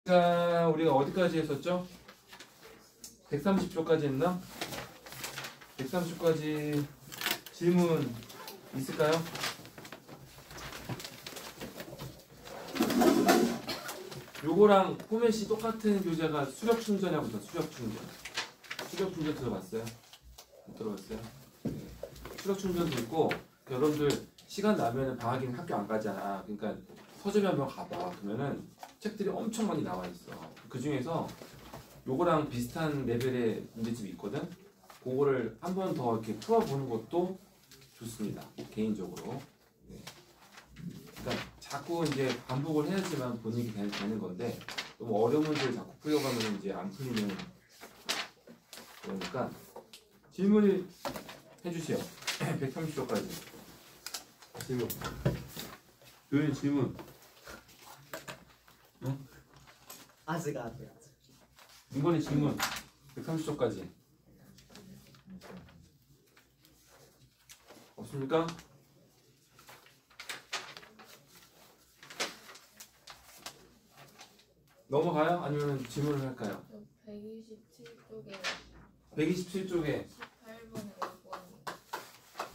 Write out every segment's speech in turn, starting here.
우리가 어디까지 했었죠? 130초까지 했나? 130초까지 질문 있을까요? 요거랑 포맷이 똑같은 교재가 수력 충전하고 있어. 수력 충전. 수력 충전 들어봤어요? 못 들어봤어요? 네. 수력 충전도 있고 여러분들 시간 나면은 방학이면 학교 안 가잖아. 그러니까 서점에 한번 가봐. 그러면은 책들이 엄청 많이 나와 있어. 그 중에서 요거랑 비슷한 레벨의 문제집이 있거든. 그거를 한 번 더 이렇게 풀어보는 것도 좋습니다. 개인적으로. 네. 그러니까 자꾸 이제 반복을 해야지만 본인이 되는 건데 너무 어려운 문제를 자꾸 풀려가면 이제 안 풀리는 그러니까 질문을 해주세요. 130초까지 질문. 교인 질문. 응? 아직. 이번에 질문 130초까지 없습니까? 넘어가요? 아니면 질문을 할까요? 127쪽에 127쪽에 18번에 5번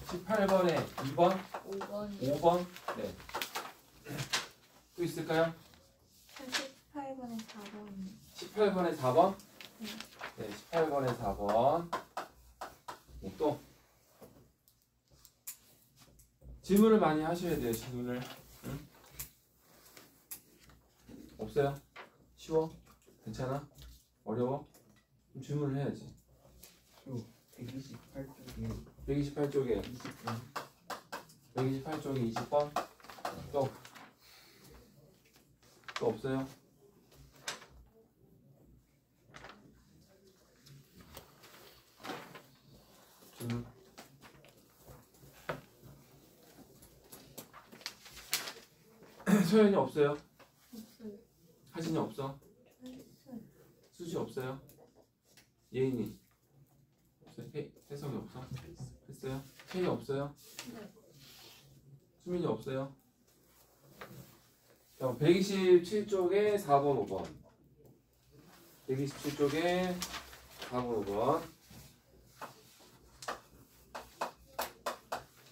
18번에 2번? 5번이요? 5번? 네. 또 있을까요? 18번에 4번이요 18번에 4번? 네. 네, 18번에 4번. 네, 또 질문을 많이 하셔야 돼요. 질문을. 응? 없어요? 쉬워? 괜찮아? 어려워? 그럼 질문을 해야지. 128쪽에 128쪽에 20번 128쪽에 20번? 또 없어요? 질문. 소연이 없어요? 없어요 하진이 없어? 했어요 수지 없어요? 예인이 없어요? 혜성이 없어? 했어요? 태희 없어요? 네 수민이 없어요? 자, 127쪽에 4번 5번 127쪽에 4번 5번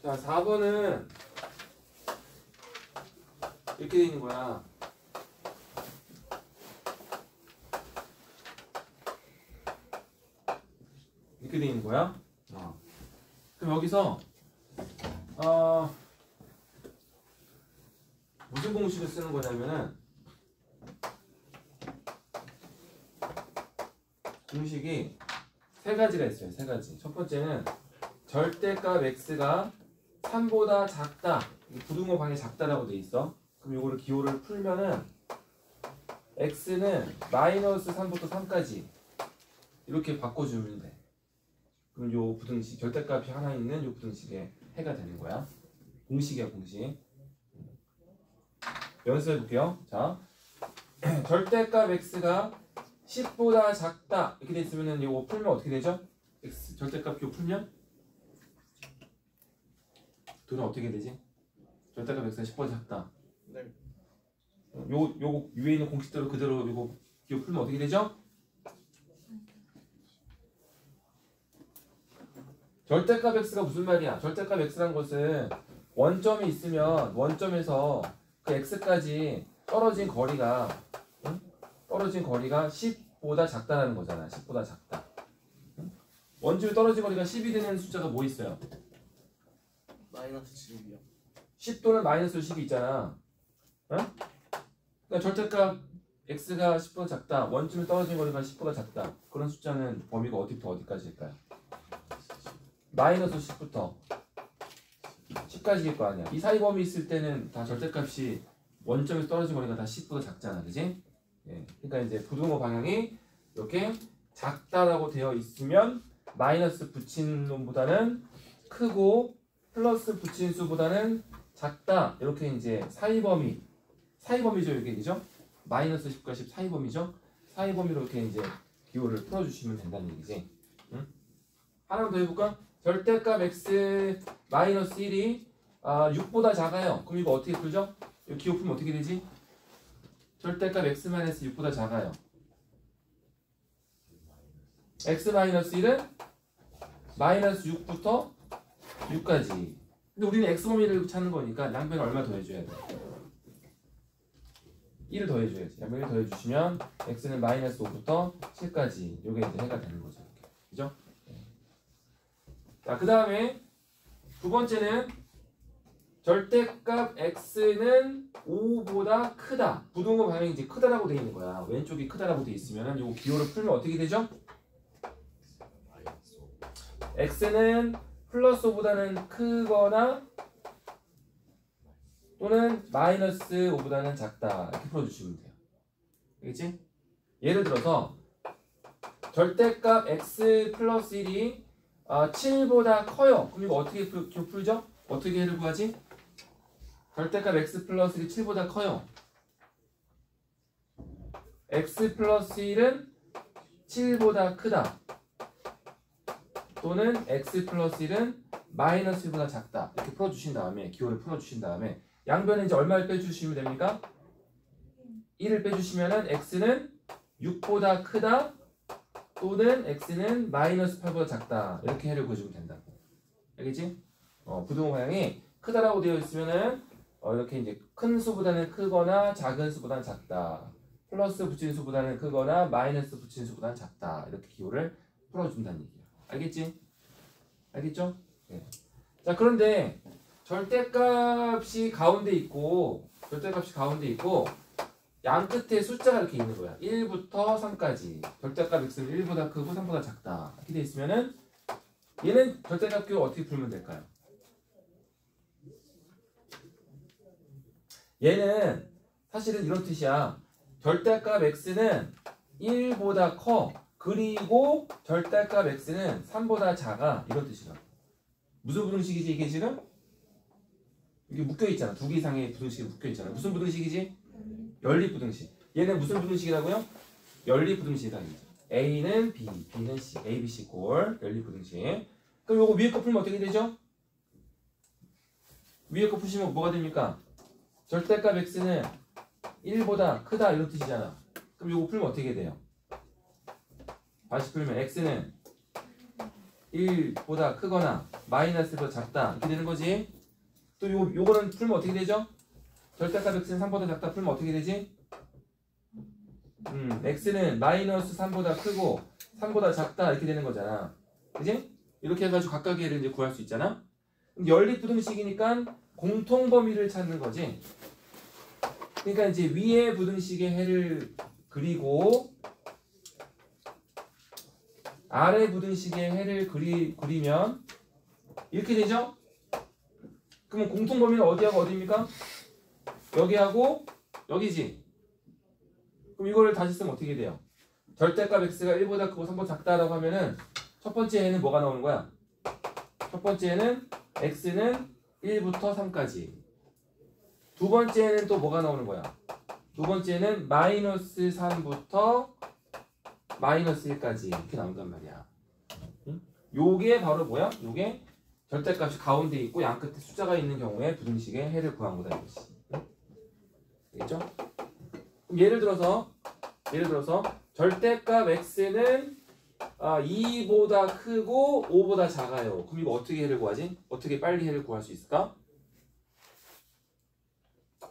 자 4번은 이렇게 되어 있는 거야. 이렇게 되어 있는 거야. 그럼 여기서 무슨 공식을 쓰는 거냐면은 공식이 세 가지가 있어요. 세 가지. 첫 번째는 절대값 x가 3보다 작다. 부등호 방이 작다라고 돼 있어. 그럼 이거를 기호를 풀면은 x는 마이너스 3부터 3까지 이렇게 바꿔주면 돼. 그럼 요 부등식 절대값이 하나 있는 요 부등식에 해가 되는 거야. 공식이야 공식. 연습해 볼게요. 자, 절대값 x가 10보다 작다 이렇게 됐으면은 이거 풀면 어떻게 되죠? x 절대값 기호 풀면 둘은 어떻게 되지? 절대값 x가 10보다 작다. 네. 요 위에 있는 공식대로 그대로 이거 기호 풀면 어떻게 되죠? 절대값 x가 무슨 말이야? 절대값 x란 것은 원점이 있으면 원점에서 그 x까지 떨어진 거리가 떨어진 거리가 10보다 작다라는 거잖아. 10보다 작다. 원점에 떨어진 거리가 10이 되는 숫자가 뭐 있어요? 마이너스 10이요 10 또는 마이너스 10이 있잖아. 그러니까 절대값 x가 10보다 작다. 원점에 떨어진 거리가 10보다 작다. 그런 숫자는 범위가 어디부터 어디까지일까요? 마이너스 10부터 10까지일 거 아니야. 이 사이 범위 있을 때는 다 절대값이 원점에서 떨어진 거리가 다 10보다 작잖아. 그지? 예. 그러니까 이제 부등호 방향이 이렇게 작다라고 되어 있으면 마이너스 붙인 놈보다는 크고 플러스 붙인 수보다는 작다. 이렇게 이제 사이 범위죠. 이게 그죠? 마이너스 10과 10 사이 범위죠. 사이 범위로 이렇게 이제 기호를 풀어주시면 된다는 얘기지. 응? 하나 더 해볼까? 절대값 x 마이너스 1이 6보다 작아요. 그럼 이거 어떻게 풀죠? 이 기호 풀면 어떻게 되지? 절대값 x-6보다 작아요. x-1은 마이너스 6부터 6까지. 근데 우리는 x 범위를 찾는 거니까 양변에 얼마 더해줘야 돼? 1을 더해줘야지. 양변에 더해주시면 x는 마이너스 5부터 7까지. 요게 이제 해가 되는 거죠. 이렇게. 그죠? 자, 그 다음에 두 번째는 절대값 x는 5보다 크다. 부등호 방향이 이제 크다라고 되어 있는 거야. 왼쪽이 크다라고 되어 있으면 요 기호를 풀면 어떻게 되죠? x는 플러스 5보다는 크거나 또는 마이너스 5보다는 작다. 이렇게 풀어주시면 돼요. 알겠지? 예를 들어서 절대값 x 플러스 1이 7보다 커요. 그럼 이거 어떻게 풀죠? 어떻게 해를 구하지? 절대값 x 플러스 1이 7보다 커요. x 플러스 1은 7보다 크다. 또는 x 플러스 1은 마이너스 1보다 작다. 이렇게 풀어주신 다음에 기호를 풀어주신 다음에 양변에 이제 얼마를 빼주시면 됩니까? 1을 빼주시면은 x는 6보다 크다. 또는 x는 마이너스 8보다 작다. 이렇게 해를 구해주면 된다고. 알겠지? 부등호 방향이 크다라고 되어 있으면은 이렇게 이제 큰 수보다는 크거나 작은 수보다는 작다. 플러스 붙인 수보다는 크거나 마이너스 붙인 수보다는 작다. 이렇게 기호를 풀어준다는 얘기야. 알겠지? 알겠죠? 네. 자, 그런데 절대값이 가운데 있고 양 끝에 숫자가 이렇게 있는 거야. 1부터 3까지. 절대값 x는 1보다 크고 3보다 작다. 이렇게 돼 있으면은 얘는 절대값 기호 어떻게 풀면 될까요? 얘는 사실은 이런 뜻이야. 절대값 x는 1보다 커. 그리고 절대값 x는 3보다 작아. 이런 뜻이야. 무슨 부등식이지 이게 지금? 이게 묶여있잖아. 두 개 이상의 부등식이 묶여있잖아. 무슨 부등식이지? 연립부등식. 얘는 무슨 부등식이라고요? 연립부등식이다. A는 B, B는 C, A, B, C 꼴 연립부등식. 그럼 요거 위에 거 풀면 어떻게 되죠? 위에 거 푸시면 뭐가 됩니까? 절대값 x는 1보다 크다 이런 뜻이잖아. 그럼 요거 풀면 어떻게 돼요? 다시 풀면 x는 1보다 크거나 마이너스 1보다 작다 이렇게 되는 거지. 또 요거는 풀면 어떻게 되죠? 절대값 x는 3보다 작다 풀면 어떻게 되지? x는 마이너스 3보다 크고 3보다 작다 이렇게 되는 거잖아. 그지? 이렇게 해가지고 각각의 해를 이제 구할 수 있잖아. 연립부등식이니까 공통범위를 찾는 거지. 그러니까 이제 위에 부등식의 해를 그리고 아래 부등식의 해를 그리면 이렇게 되죠? 그러면 공통범위는 어디하고 어디입니까? 여기하고 여기지. 그럼 이거를 다시 쓰면 어떻게 돼요? 절대값 x가 1보다 크고 3보다 작다라고 하면은 첫 번째 해는 뭐가 나오는 거야? 첫 번째 해는 x는 1부터 3까지. 두 번째는 또 뭐가 나오는 거야? 두 번째는 마이너스 3부터 마이너스 1까지 이렇게 나온단 말이야. 응? 요게 바로 뭐야? 요게 절대값이 가운데 있고 양 끝에 숫자가 있는 경우에 부등식의 해를 구한 거다 이것이. 응? 알겠죠? 그럼 예를 들어서 절대값 x는 2보다 크고 5보다 작아요. 그럼 이거 어떻게 해를 구하지? 어떻게 빨리 해를 구할 수 있을까?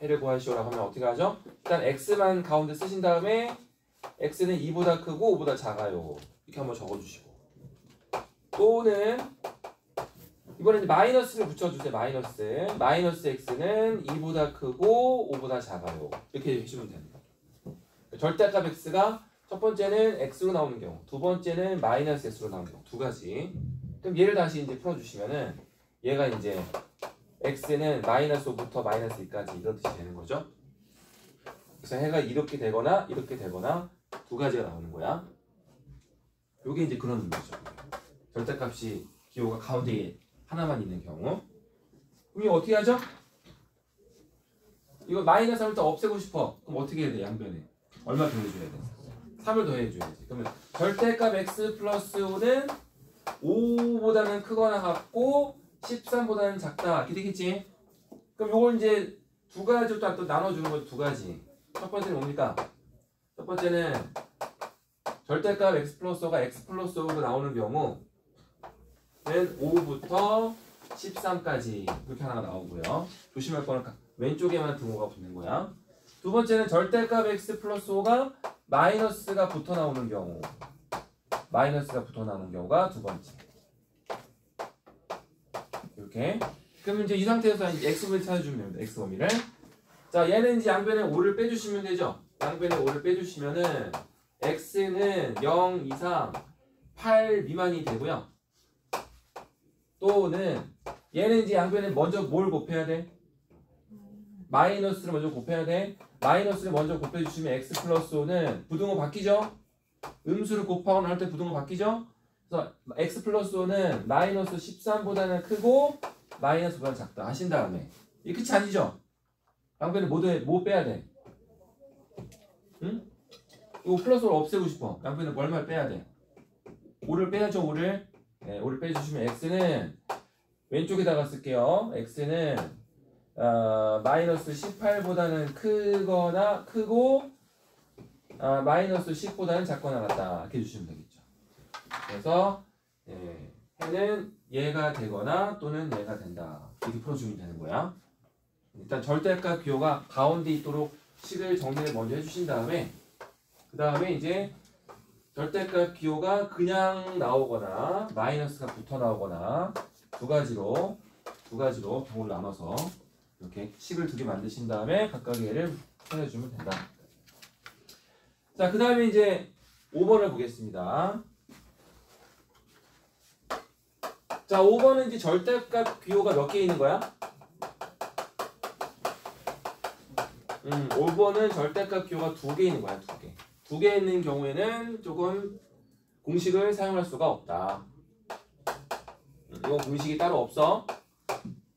해를 구하시오라고 하면 어떻게 하죠? 일단 x만 가운데 쓰신 다음에 x는 2보다 크고 5보다 작아요. 이렇게 한번 적어주시고 또는 이번에는 마이너스를 붙여주세요. 마이너스 x는 2보다 크고 5보다 작아요. 이렇게 해주시면 됩니다. 절대값 x가 첫 번째는 x로 나오는 경우, 두 번째는 마이너스 x로 나오는 경우 두 가지. 그럼 얘를 다시 이제 풀어주시면은 얘가 이제 x는 마이너스 5부터 마이너스 2까지 이런 뜻이 되는 거죠. 그래서 해가 이렇게 되거나 두 가지가 나오는 거야. 요게 이제 그런 의미죠. 절대값이 기호가 가운데에 하나만 있는 경우. 그럼 이거 어떻게 하죠? 이거 마이너스 3을 또 없애고 싶어. 그럼 어떻게 해야 돼? 양변에 얼마 더해줘야 돼? 3을 더해줘야지. 그러면 절대값 x 플러스 5는 5보다는 크거나 같고 13보다는 작다 이렇게 되겠지. 그럼 요걸 이제 두 가지로 또 나눠주는 거지. 두 가지. 첫 번째는 뭡니까? 첫 번째는 절대값 x 플러스 5가 x 플러스 5로 나오는 경우는 5부터 13까지 이렇게 하나가 나오고요. 조심할 거는 왼쪽에만 등호가 붙는 거야. 두 번째는 절대값 x 플러스 5가 마이너스가 붙어 나오는 경우. 마이너스가 붙어 나오는 경우가 두 번째. 이렇게. 그럼 이제 이 상태에서 x범위를 찾아주면 됩니다. x범위를. 자, 얘는 이제 양변에 5를 빼주시면 되죠. 양변에 5를 빼주시면은 x는 0 이상 8 미만이 되고요. 또는 얘는 이제 양변에 먼저 뭘 곱해야 돼? 마이너스를 먼저 곱해야 돼. 마이너스를 먼저 곱해주시면 x 플러스 5는 부등호 바뀌죠? 음수를 곱하거나 할 때 부등호 바뀌죠? 그래서 x 플러스 5는 마이너스 13보다는 크고 마이너스보다 작다 하신 다음에 이 끝이 아니죠? 양변에 뭐 빼야 돼? 응? 이거 플러스 5를 없애고 싶어. 양변에 얼마를 빼야 돼? 5를 빼야죠. 5를. 네, 5를 빼주시면 x는 왼쪽에다가 쓸게요. x는 마이너스 18보다는 크거나 크고 마이너스 10보다는 작거나 같다 이렇게 해주시면 되겠죠. 그래서 해는 얘가 되거나 또는 얘가 된다 이렇게 풀어주면 되는 거야. 일단 절대값 기호가 가운데 있도록 식을 정리를 먼저 해주신 다음에 그 다음에 이제 절대값 기호가 그냥 나오거나 마이너스가 붙어 나오거나 두 가지로 경우를 나눠서 이렇게 식을 두 개 만드신 다음에 각각의 얘를 찾아주면 된다. 자, 그 다음에 이제 5번을 보겠습니다. 자, 5번은 이제 절대값 기호가 몇 개 있는 거야? 5번은 절대값 기호가 2개 있는 거야, 2개. 2개 있는 경우에는 조금 공식을 사용할 수가 없다. 이거 공식이 따로 없어.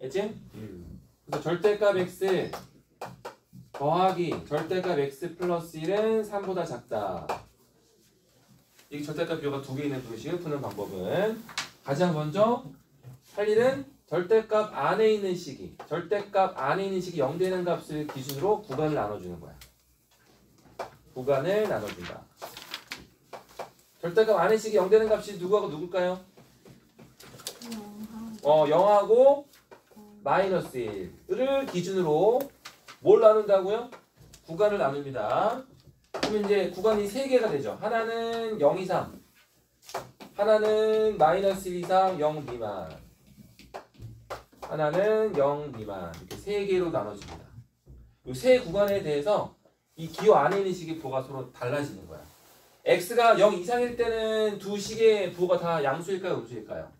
알지? 그래서 절대값 x 더하기 절대값 x 플러스 1은 3보다 작다. 이 절대값 기호가 2개 있는 공식을 푸는 방법은 가장 먼저 할 일은 절대값 안에 있는 식이 0 되는 값을 기준으로 구간을 나눠주는 거야. 구간을 나눠준다. 절대값 안에 식이 0 되는 값이 누구하고 누굴까요? 0하고 마이너스 1을 기준으로 뭘 나눈다고요? 구간을 나눕니다. 그러면 이제 구간이 3개가 되죠. 하나는 0 이상, 하나는 마이너스 1 이상 0 미만, 하나는 0 미만 이렇게 3개로 나눠집니다. 이 세 구간에 대해서 이 기호 안에 있는 식의 부호가 서로 달라지는 거야. x가 0 이상일 때는 두 식의 부호가 다 양수일까요? 음수일까요?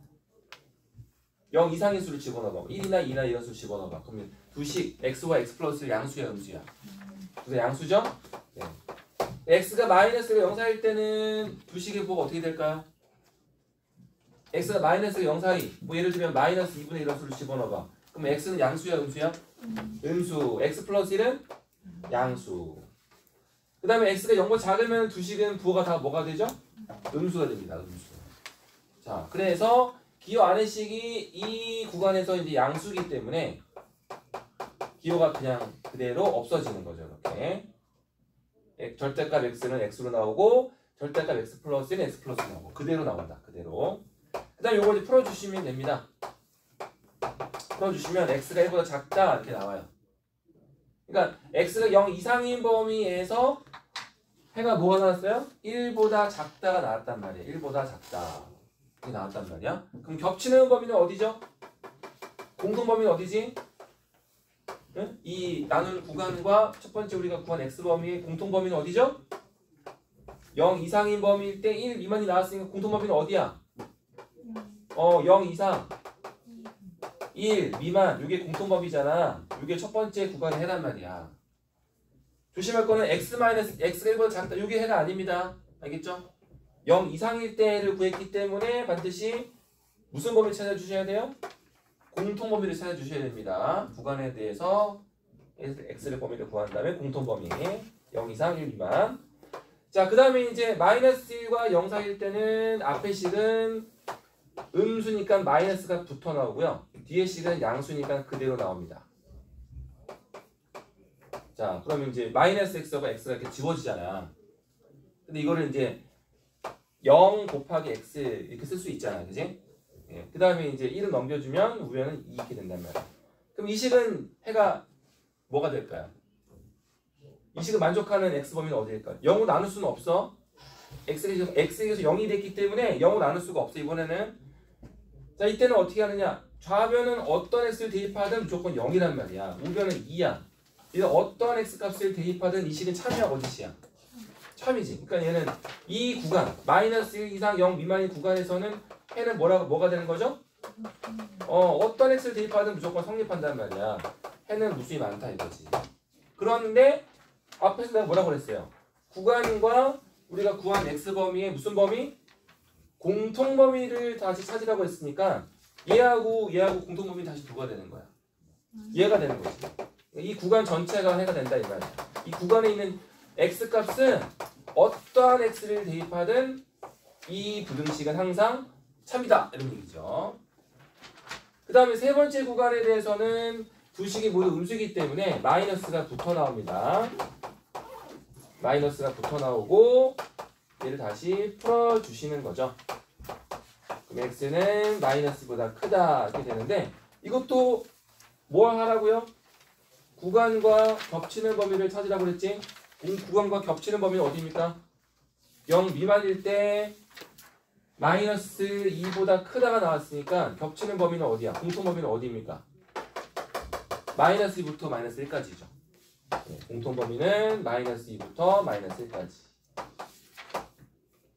0 이상의 수를 집어넣어봐. 1이나 2나 이런 수를 집어넣어봐. 그러면 두 식 x와 x 플러스 양수야 음수야? 그래서 양수죠? 네. x가 마이너스가 0 사이일 때는 두 식의 부호가 어떻게 될까요? x가 마이너스가 0 사이. 뭐 예를 들면 마이너스 2분의 1의 수를 집어넣어봐. 그럼 x는 양수야 음수야? 음수. x 플러스 1은 양수. 그 다음에 x가 0보다 작으면 두 식은 부호가 다 뭐가 되죠? 음수가 됩니다. 음수. 자, 그래서 기호 안의 식이 이 구간에서 이제 양수기 때문에 기호가 그냥 그대로 없어지는 거죠. 이렇게. 절대값 x는 x로 나오고 절대값 x 플러스는 x 플러스 나오고 그대로 나온다. 그대로. 그 다음에 요거 이제 풀어주시면 됩니다. 풀어주시면 x가 1보다 작다 이렇게 나와요. 그러니까 x가 0 이상인 범위에서 해가 뭐가 나왔어요? 1보다 작다가 나왔단 말이에요. 1보다 작다 이렇게 나왔단 말이야. 그럼 겹치는 범위는 어디죠? 공통 범위는 어디지? 응? 이 나눈 구간과 첫 번째 우리가 구한 x범위의 공통 범위는 어디죠? 0 이상인 범위일 때 1 미만이 나왔으니까 공통 범위는 어디야? 0 이상 1 미만 이게 공통 범위잖아. 이게 첫 번째 구간의 해란 말이야. 조심할 거는 x가 1보다 작다. 이게 해가 아닙니다. 알겠죠? 0 이상일 때를 구했기 때문에 반드시 무슨 범위 찾아주셔야 돼요? 공통 범위를 찾아주셔야 됩니다. 구간에 대해서 x의 범위를 구한 다음에 공통 범위 0 이상 1 미만. 자, 그 다음에 이제 마이너스 1과 0 사이일 때는 앞의 식은 음수니까 마이너스가 붙어 나오고요. 뒤에 식은 양수니까 그대로 나옵니다. 자, 그러면 이제 마이너스 x가 이렇게 지워지잖아. 근데 이거를 이제 0 곱하기 x 이렇게 쓸 수 있잖아, 그지? 예. 그 다음에 이제 1을 넘겨주면 우변은 2 이렇게 된단 말이야. 그럼 이 식은 해가 뭐가 될까요? 이 식을 만족하는 x 범위는 어디일까요? 0을 나눌 수는 없어. x에서 0이 됐기 때문에 0을 나눌 수가 없어, 이번에는. 자, 이때는 어떻게 하느냐? 좌변은 어떤 x를 대입하든 무조건 0이란 말이야. 우변은 2야. 그래서 어떤 x 값을 대입하든 이 식은 참이야, 거짓이야? 참이지. 그러니까 얘는 이 구간, 마이너스 1 이상 0 미만의 구간에서는 해는 뭐가 되는 거죠? 어떤 x를 대입하든 무조건 성립한단 말이야. 해는 무수히 많다 이거지. 그런데 앞에서 내가 뭐라고 그랬어요? 구간과 우리가 구한 x 범위의 무슨 범위? 공통 범위를 다시 찾으라고 했으니까 얘하고 공통 범위 다시 누가 되는 거야? 얘가 되는 거지. 이 구간 전체가 해가 된다 이 말이야. 이 구간에 있는 x 값은 어떠한 x를 대입하든 이 부등식은 항상 참이다 이런 얘기죠. 그 다음에 세 번째 구간에 대해서는 두 식이 모두 음수이기 때문에 마이너스가 붙어 나옵니다. 마이너스가 붙어 나오고 얘를 다시 풀어주시는 거죠. 그럼 x는 마이너스보다 크다 이렇게 되는데 이것도 뭘 하라고요? 구간과 겹치는 범위를 찾으라고 그랬지? 구간과 겹치는 범위는 어디입니까? 0 미만일 때 마이너스 2보다 크다가 나왔으니까 겹치는 범위는 어디야? 공통 범위는 어디입니까? 마이너스 2부터 마이너스 1까지죠. 네, 공통 범위는 마이너스 2부터 마이너스 1까지.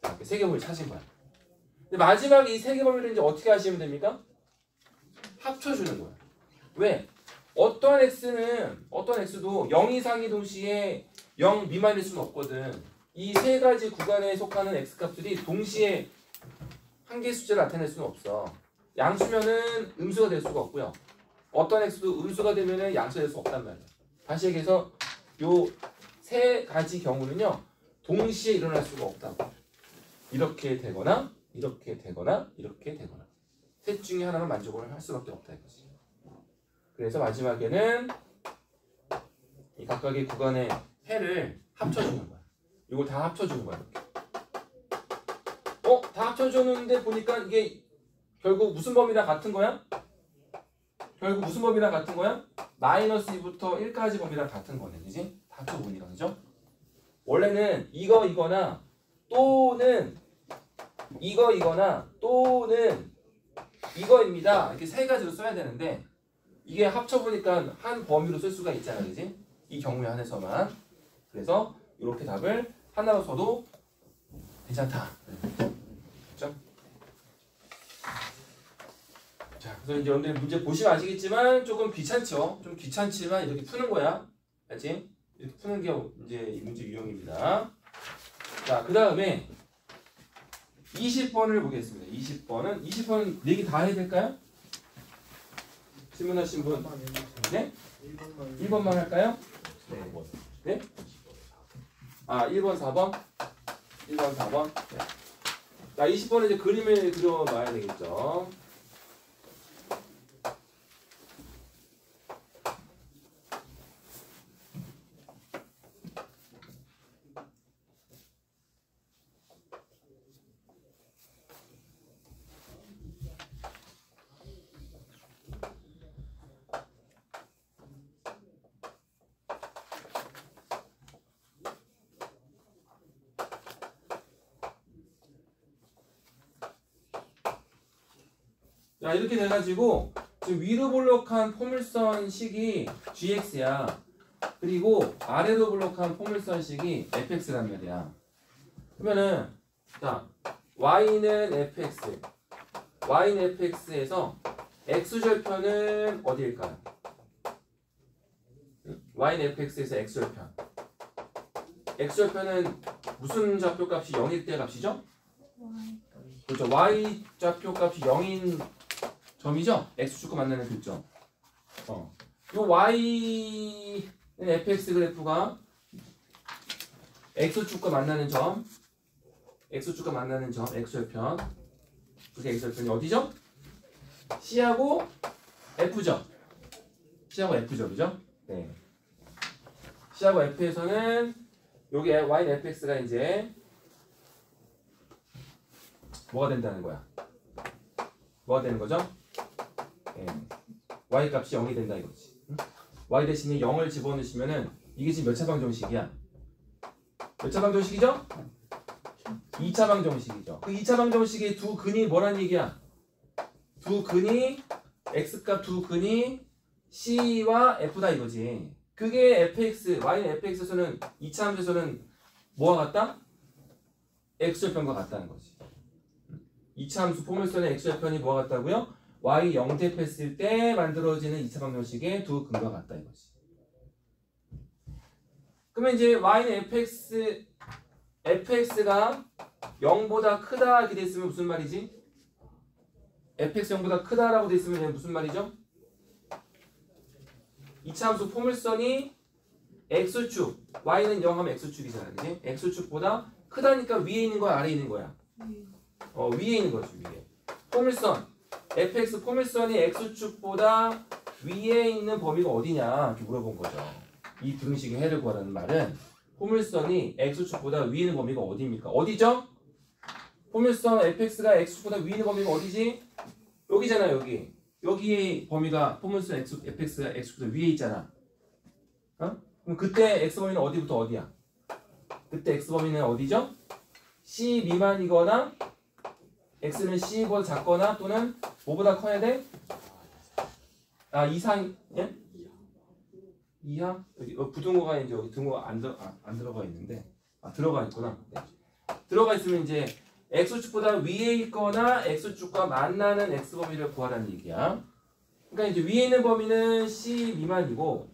자, 이렇게 세 개 범위를 찾은 거야. 근데 마지막 이 세 개 범위를 이제 어떻게 하시면 됩니까? 합쳐주는 거야. 왜? 어떤 x도 0 이상이 동시에 0 미만일 수는 없거든. 이 세 가지 구간에 속하는 x 값들이 동시에 한 개의 숫자를 나타낼 수는 없어. 양수면은 음수가 될 수가 없고요. 어떤 x도 음수가 되면은 양수가 될 수 없단 말이야. 다시 얘기해서 요 세 가지 경우는요 동시에 일어날 수가 없다고. 이렇게 되거나 이렇게 되거나 이렇게 되거나 셋 중에 하나만 만족을 할 수밖에 없다 이거지. 그래서 마지막에는 이 각각의 구간의 해를 합쳐주는 거야. 이걸 다 합쳐주는 거야. 이렇게. 다 합쳐주는데 보니까 이게 결국 무슨 범위랑 같은 거야? 마이너스 2부터 1까지 범위랑 같은 거네, 그지? 다 합쳐보니까, 그죠? 원래는 이거나 또는 이거나 또는 이거입니다. 이렇게 세 가지로 써야 되는데 이게 합쳐보니까 한 범위로 쓸 수가 있잖아, 그지? 이 경우에 한해서만. 그래서 이렇게 답을 하나로 써도 괜찮다. 그렇죠? 자, 그래서 이제 여러분들 문제 보시면 아시겠지만 조금 귀찮죠? 좀 귀찮지만 이렇게 푸는 거야. 알지? 이렇게 푸는 게 이제 이 문제 유형입니다. 자, 그 다음에 20번을 보겠습니다. 20번은 4개 다 해야 될까요? 질문하신 분. 네? 1번만 할까요? 네? 아, 1번, 4번? 1번, 4번? 네. 자, 20번은 이제 그림을 그려봐야 되겠죠. 자, 이렇게 돼가지고 지금 위로 볼록한 포물선식이 gx야. 그리고 아래로 볼록한 포물선식이 fx란 말이야. 그러면은 자, y는 fx에서 x절편은 어디일까요? y는 fx에서 x절편. x절편은 무슨 좌표값이 0일 때 값이죠? 그렇죠. y 좌표값이 0인 점이죠? x축과 만나는 교점. 요 y는 fx 그래프가 x축과 만나는 점, x절편. 그게 x절편이 어디죠? C하고 F죠. 그죠? 네. C하고 F에서는 여기 Y는 fx가 이제 뭐가 된다는 거야? 뭐가 되는 거죠? 예. Y 값이 0이 된다 이거지. 응? Y 대신에 0을 집어넣으시면은 이게 지금 몇 차 방정식이야? 몇 차 방정식이죠? 2차 방정식이죠. 그 2차 방정식의 두 근이 뭐란 얘기야? 두 근이 x값 두 근이 C와 F다 이거지. 그게 fx, y는 fx에서는 2차 함수에서는 뭐와 같다? x절편과 같다는 거지. 2차 함수 포물선의 x절편이 뭐와 같다고요? y 0 대표했을 때 만들어지는 2차 방정식의 두 근과 같다 이거지. 그러면 이제 y는 fx가 0보다 크다 이렇게 돼 있으면 무슨 말이지? fx 0보다 크다라고 돼 있으면 무슨 말이죠? 2차 함수 포물선이 x축, y는 0 하면 x축이잖아, 그지? x축보다 크다니까 위에 있는 거야, 아래에 있는 거야? 위에 있는 거지, 위에. 포물선, fx 포물선이 x축보다 위에 있는 범위가 어디냐 이렇게 물어본 거죠. 이 부등식의 해를 구하라는 말은 포물선이 x축보다 위에 있는 범위가 어디입니까? 어디죠? 포물선 fx가 x축보다 위에 있는 범위가 어디지? 여기잖아, 여기. 여기에 범위가 포물선 fx가 x보다 위에 있잖아. 어? 그럼 그때 x 범위는 어디부터 어디야? 그때 x 범위는 어디죠? c 미만이거나 x는 c보다 작거나 또는 뭐보다 커야 돼? 이상, 예? 이하? 여기 부등호가 이제 여기 등호가 안 들어가 있는데 들어가 있구나. 네. 들어가 있으면 이제 x축보다 위에 있거나 x축과 만나는 x 범위를 구하라는 얘기야. 그러니까 이제 위에 있는 범위는 c 미만이고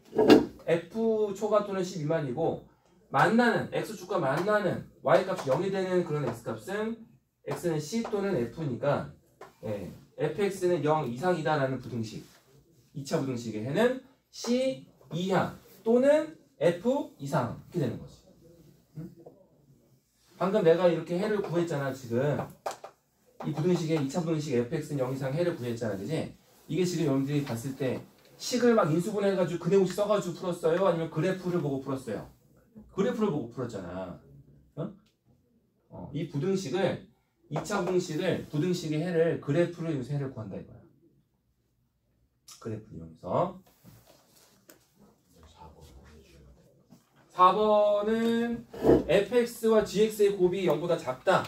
f 초과 또는 c 미만이고 만나는 x축과 만나는 y 값이 0이 되는 그런 x 값은 x는 c 또는 f니까 fx는 0 이상이다라는 부등식 2차 부등식의 해는 c 이하 또는 f 이상 이렇게 되는 거지. 방금 내가 이렇게 해를 구했잖아 지금. 이 부등식의 2차 부등식 fx는 0 이상 해를 구했잖아, 그지? 이게 지금 여러분들이 봤을 때 식을 막 인수분해해가지고 근해공식 써가지고 풀었어요? 아니면 그래프를 보고 풀었어요? 그래프를 보고 풀었잖아. 이 부등식을 2차 부등식의 해를 그래프를 이용해서 해를 구한다 이거야. 그래프를 이용해서 4번은 fx와 gx의 곱이 0보다 작다.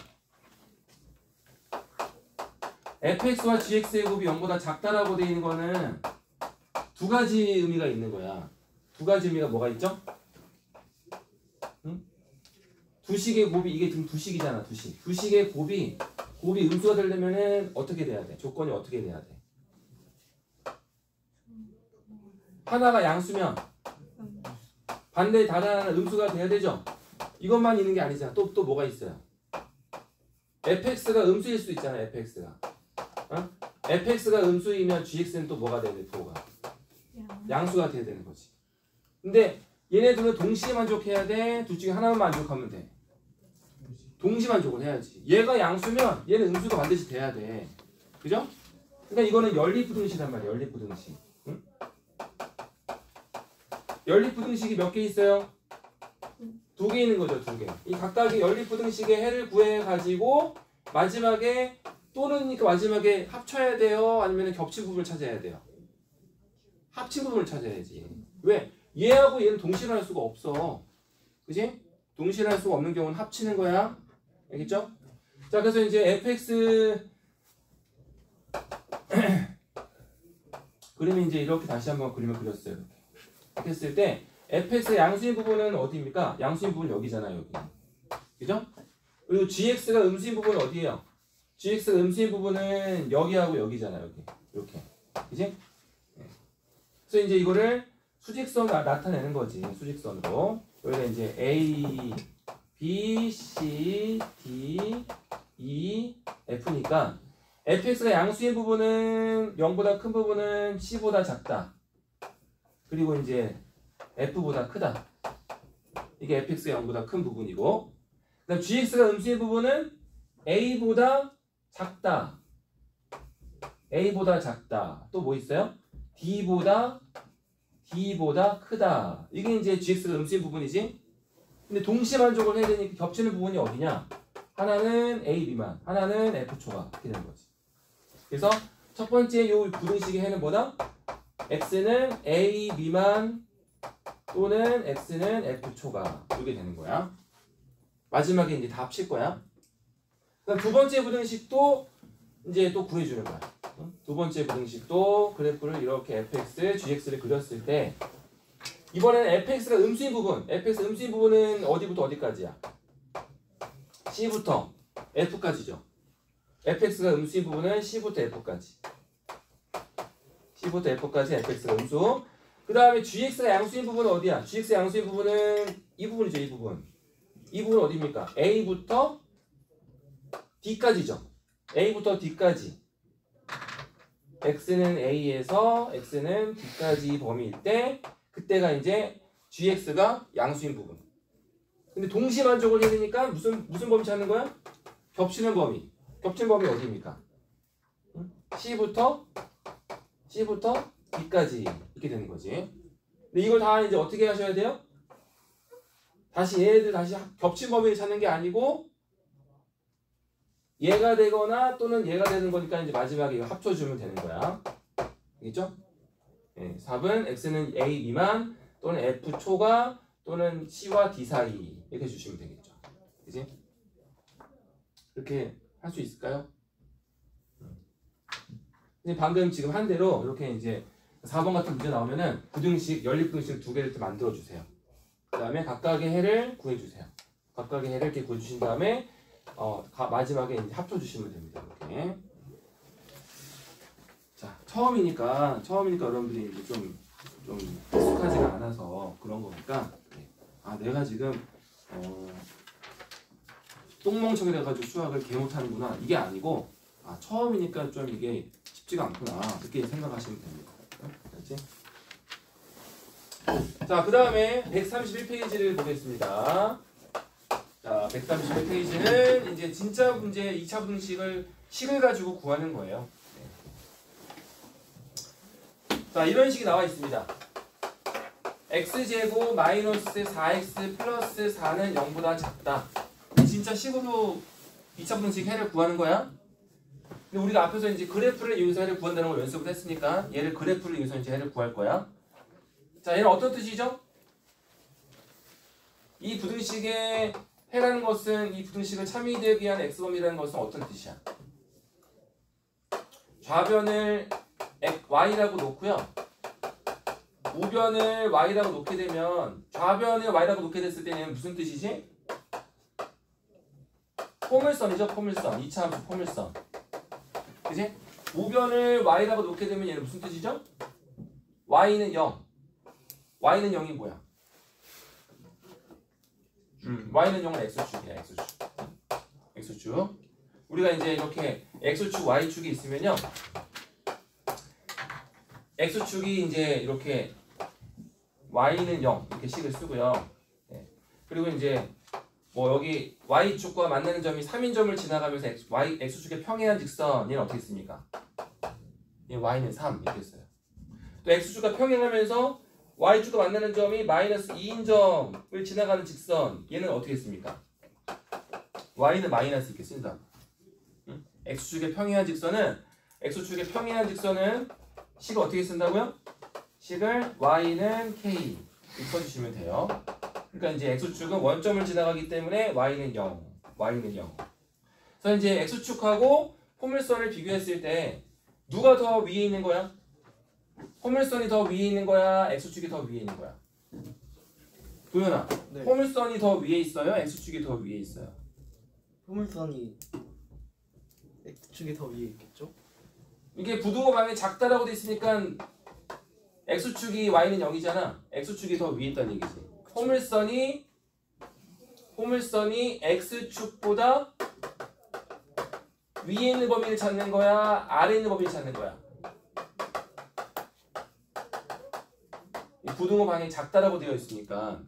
fx와 gx의 곱이 0보다 작다라고 되어 있는 거는 두 가지 의미가 있는 거야. 두 가지 의미가 뭐가 있죠? 응? 두식의 곱이 이게 지금 두식이잖아. 두식의 곱이 음수가 되려면은 어떻게 돼야 돼? 조건이 어떻게 돼야 돼? 하나가 양수면 반대에 다른 하나는 음수가 돼야 되죠? 이것만 있는 게 아니잖아. 또 뭐가 있어요? fx가 음수일 수 있잖아. fx가. fx가 음수이면 gx는 또 뭐가 돼야 돼? 부호가 양수가 돼야 되는 거지. 근데 얘네들은 동시에 만족해야 돼? 둘 중에 하나만 만족하면 돼? 동시 만족을 해야지. 얘가 양수면 얘는 음수가 반드시 돼야 돼. 그죠? 그러니까 이거는 연립부등식이란 말이야. 연립부등식. 응? 연립부등식이 몇 개 있어요? 두 개 있는 거죠. 두 개. 이 각각의 연립부등식의 해를 구해가지고 마지막에 또는니까 마지막에 합쳐야 돼요? 아니면 겹친 부분을 찾아야 돼요? 합친 부분을 찾아야지. 왜? 얘하고 얘는 동시를 할 수가 없어. 그지? 동시를 할 수가 없는 경우는 합치는 거야. 알겠죠? 자, 그래서 이제 fx 그림이 이제 이렇게 다시 한번 그림을 그렸어요. 이렇게 했을 때 fx의 양수인 부분은 어디입니까? 양수인 부분 여기잖아요. 여기. 그죠? 그리고 gx가 음수인 부분은 어디예요? gx가 음수인 부분은 여기하고 여기잖아요. 여기. 이렇게. 그지? 그래서 이제 이거를 수직선으로 나타내는 거지. 수직선으로. 여기가 이제 A, B, C, D, E, F니까 fx가 양수인 부분은 0보다 큰 부분은 C보다 작다. 그리고 이제 F보다 크다. 이게 fx가 0보다 큰 부분이고, 그다음 gx가 음수인 부분은 A보다 작다. A보다 작다. 또 뭐 있어요? D보다 D보다 크다. 이게 이제 GX가 음수인 부분이지. 근데 동시 만족을 해야 되니까 겹치는 부분이 어디냐? 하나는 A 미만, 하나는 F 초과 이렇게 되는 거지. 그래서 첫 번째 요 부등식의 해는 뭐다? X는 A 미만 또는 X는 F 초과 이게 되는 거야. 마지막에 이제 다 합칠 거야. 그럼 두 번째 부등식도 이제 또 구해주는 거야. 두 번째 부등식도 그래프를 이렇게 fx, gx를 그렸을 때 이번에는 fx가 음수인 부분, fx 음수인 부분은 어디부터 어디까지야? c부터 f까지죠. fx가 음수인 부분은 c부터 f까지. c부터 f까지 fx가 음수. 그 다음에 gx가 양수인 부분은 어디야? gx 양수인 부분은 이 부분이죠. 이 부분. 이 부분은 어디입니까? a부터 d까지죠. a부터 d까지. x는 a에서 x는 d까지 범위일 때 그때가 이제 gx가 양수인 부분. 근데 동시 만족을 해야 되니까 무슨 범위 찾는 거야? 겹치는 범위. 겹치는 범위 어디입니까? c부터 d까지 이렇게 되는 거지. 근데 이걸 다 이제 어떻게 하셔야 돼요? 다시 얘네들 다시 겹친 범위를 찾는 게 아니고 얘가 되거나 또는 얘가 되는 거니까 이제 마지막에 이거 합쳐주면 되는 거야. 알겠죠? 네, 4번 x는 a 미만 또는 f 초과 또는 c와 d 사이 이렇게 주시면 되겠죠. 그지? 이렇게 할 수 있을까요? 근데 방금 지금 한 대로 이렇게 이제 4번 같은 문제 나오면은 부등식, 연립부등식 두 개를 이렇게 만들어 주세요. 그 다음에 각각의 해를 구해 주세요. 각각의 해를 이렇게 구해 주신 다음에 마지막에 이제 합쳐 주시면 됩니다. 이렇게. 자, 처음이니까 여러분들이 이제 좀 익숙하지가 않아서 그런 거니까 내가 지금 똥멍청이 돼가지고 수학을 개 못하는구나 이게 아니고 처음이니까 좀 이게 쉽지가 않구나 이렇게 생각하시면 됩니다. 알지? 자, 그 다음에 131페이지를 보겠습니다. 자, 131페이지는 이제 진짜 문제 2차 부등식을 식을 가지고 구하는 거예요. 자, 이런 식이 나와 있습니다. x제곱 마이너스 4x 플러스 4는 0보다 작다. 진짜 식으로 2차 부등식 해를 구하는 거야. 근데 우리가 앞에서 이제 그래프를 이용해서 해를 구한다는 걸 연습을 했으니까 얘를 그래프를 이용해서 이제 해를 구할 거야. 자, 얘는 어떤 뜻이죠? 이 부등식의 해라는 것은 이 부등식을 참이되기 위한 x범위라는 것은 어떤 뜻이야? 좌변을 y라고 놓고요. 우변을 y라고 놓게 되면 좌변을 y라고 놓게 됐을 때는 무슨 뜻이지? 포물선이죠. 포물선. 2차 함수 포물선. 그치? 우변을 y라고 놓게 되면 얘는 무슨 뜻이죠? y는 0. y는 0이 뭐야? y는 0은 x축이야. x축. 우리가 이제 이렇게 x축, y축이 있으면요. x축이 이제 이렇게 y는 0 이렇게 식을 쓰고요. 네. 그리고 이제 뭐 여기 y축과 만나는 점이 3인점을 지나가면서 x축의 평행한 직선 얘는 어떻게 씁니까? 얘 y는 3 이렇게 써요. 또 x축과 평행하면서 y축과 만나는 점이 마이너스 2인점을 지나가는 직선 얘는 어떻게 씁니까? y는 마이너스 이렇게 쓴다. x축의 평행한 직선은 식을 어떻게 쓴다고요? 식을 y는 k 이렇게 써주시면 돼요. 그러니까 이제 x축은 원점을 지나가기 때문에 y는 0. 그래서 이제 x축하고 포물선을 비교했을 때 누가 더 위에 있는 거야? 포물선이 더 위에 있는 거야? x축이 더 위에 있는 거야? 도현아, 네. 포물선이 더 위에 있어요? x축이 더 위에 있어요? 포물선이 X축이 더 위에 있겠죠? 이게 부등호 방향이 작다라고 돼 있으니까 x축이 y는 0이잖아. x축이 더 위에 있다는 얘기지. 포물선이 x축보다 위에 있는 범위를 찾는 거야? 아래에 있는 범위를 찾는 거야? 이 부등호 방향이 작다라고 되어 있으니까